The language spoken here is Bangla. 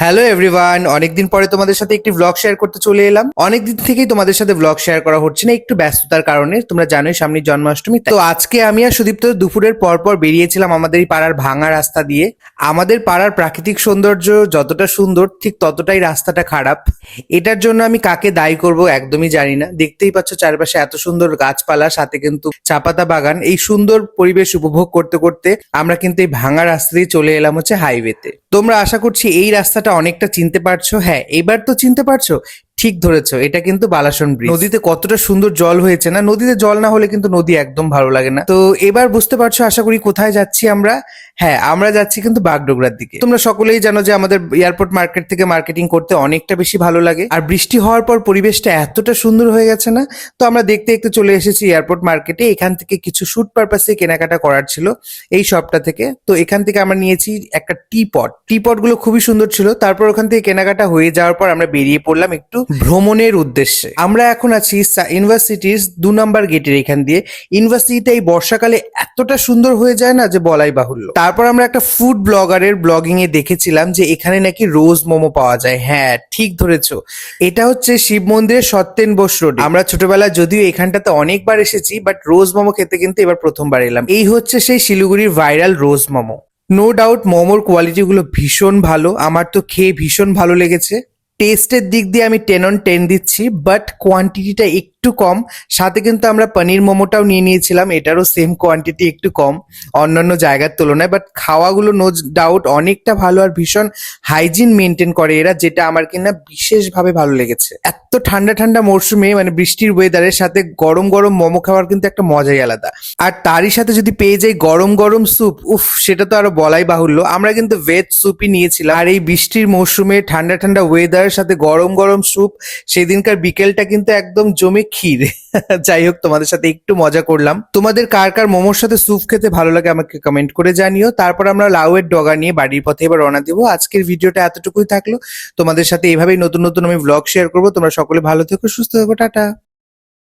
হ্যালো এভরিওয়ান, অনেকদিন পরে তোমাদের সাথে একটি ব্লগ শেয়ার করতে চলে এলাম। অনেকদিন থেকেই তোমাদের সাথে ব্লগ শেয়ার করা হচ্ছে না, একটু ব্যস্ততার কারণে। তোমরা জানোই সামনে জন্মাষ্টমী, তো আজকে আমি আর সুদীপ্ত দুপুরের পর পর বেরিয়েছিলাম আমাদের এই পাড়ার ভাঙা রাস্তা দিয়ে। আমাদের পাড়ার প্রাকৃতিক সৌন্দর্য যতটা সুন্দর, ঠিক ততটাই রাস্তাটা খারাপ। এটার জন্য আমি কাকে দায়ী করব একদমই জানি না। দেখতেই পাচ্ছ চারপাশে এত সুন্দর গাছপালা, সাথে কিন্তু চাপাতা বাগান। এই সুন্দর পরিবেশ উপভোগ করতে করতে আমরা কিন্তু এই ভাঙা রাস্তা দিয়ে চলে এলাম হচ্ছে হাইওয়েতে। তোমরা আশা করছি এই রাস্তাটা অনেকটা চিনতে পারছো। হ্যাঁ, এবার তো চিনতে পারছো, ঠিক ধরেছো, এটা কিন্তু বালাসন ব্রিজ। নদীতে কতটা সুন্দর জল হয়েছে না, নদীতে জল না হলে কিন্তু নদী একদম ভালো লাগে না। তো এবার বুঝতে পারছো আশা করি কোথায় যাচ্ছি আমরা। হ্যাঁ, আমরা যাচ্ছি কিন্তু বাগডোগরার দিকে। তোমরা সকলেই জানো যে আমাদের এয়ারপোর্ট মার্কেট থেকে মার্কেটিং করতে অনেকটা বেশি ভালো লাগে, আর বৃষ্টি হওয়ার পর পরিবেশটা এতটা সুন্দর হয়ে গেছে না। তো আমরা দেখতে দেখতে চলে এসেছি এয়ারপোর্ট মার্কেটে। এখান থেকে কিছু শুট পারপাসে কেনাকাটা করার ছিল এই শপটা থেকে। তো এখান থেকে আমরা নিয়েছি একটা টি পট গুলো খুবই সুন্দর ছিল। তারপর ওখান থেকে কেনাকাটা হয়ে যাওয়ার পর আমরা বেরিয়ে পড়লাম একটু ভ্রমণের উদ্দেশ্যে। আমরা এখন আছি ইউনিভার্সিটির 2 নম্বর গেটের এখান দিয়ে। ইউনিভার্সিটিটা এই বর্ষাকালে এতটা সুন্দর হয়ে যায় না যে বলাই বাহুল্য। তারপর আমরা একটা ফুড ব্লগারের ব্লগিং এ দেখেছিলাম যে এখানে নাকি রোজ মোমো পাওয়া যায়। হ্যাঁ, ঠিক ধরেছো, এটা হচ্ছে শিব মন্দিরের সত্যেন বোস রোড। আমরা ছোটবেলায় যদিও এখানটাতে অনেকবার এসেছি, বাট রোজ মোমো খেতে কিন্তু এবার প্রথমবার এলাম। এই হচ্ছে সেই শিলিগুড়ির ভাইরাল রোজ মোমো। নো ডাউট মোমোর কোয়ালিটি গুলো ভীষণ ভালো, আমার তো খেয়ে ভীষণ ভালো লেগেছে। টেস্টের দিক দিয়ে আমি 10/10 দিচ্ছি, বাট কোয়ান্টিটিটা একটু কম। সাথে কিন্তু আমরা পনির মোমোটাও নিয়ে নিয়েছিলাম, এটারও সেম কোয়ান্টিটি একটু কম অন্যান্য জায়গার তুলনায়। বাট খাওয়াগুলো নো ডাউট অনেকটা ভালো, আর ভীষণ হাইজিন মেনটেন করে এরা, যেটা আমার কিনা বিশেষভাবে ভালো লেগেছে। এত ঠান্ডা ঠান্ডা মরশুমে, মানে বৃষ্টির ওয়েদারের সাথে গরম গরম মোমো খাওয়ার কিন্তু একটা মজাই আলাদা। আর তারই সাথে যদি পেয়ে যাই গরম গরম স্যুপ, উফ, সেটা তো আরো বলাই বাহুল্য। আমরা কিন্তু ভেজ স্যুপই নিয়েছিলাম, আর এই বৃষ্টির মরশুমে ঠান্ডা ঠান্ডা ওয়েদার সাথে গরম গরম স্যুপ, সেদিনকার বিকেলটা কিন্তু একদম জমে ক্ষীর। যাই হোক, তোমাদের সাথে একটু মজা করলাম। তোমাদের কার কার মোমোর সাথে স্যুপ খেতে ভালো লাগে আমাকে কমেন্ট করে জানিও। তারপর আমরা লাউয়ের ডগা নিয়ে বাড়ির পথে এবার রওনা দিব। আজকের ভিডিওটা এতটুকুই থাকলো। তোমাদের সাথে এইভাবেই নতুন নতুন আমি ব্লগ শেয়ার করবো। তোমরা সকলে ভালো থেকো, সুস্থ থেকো, টাটা।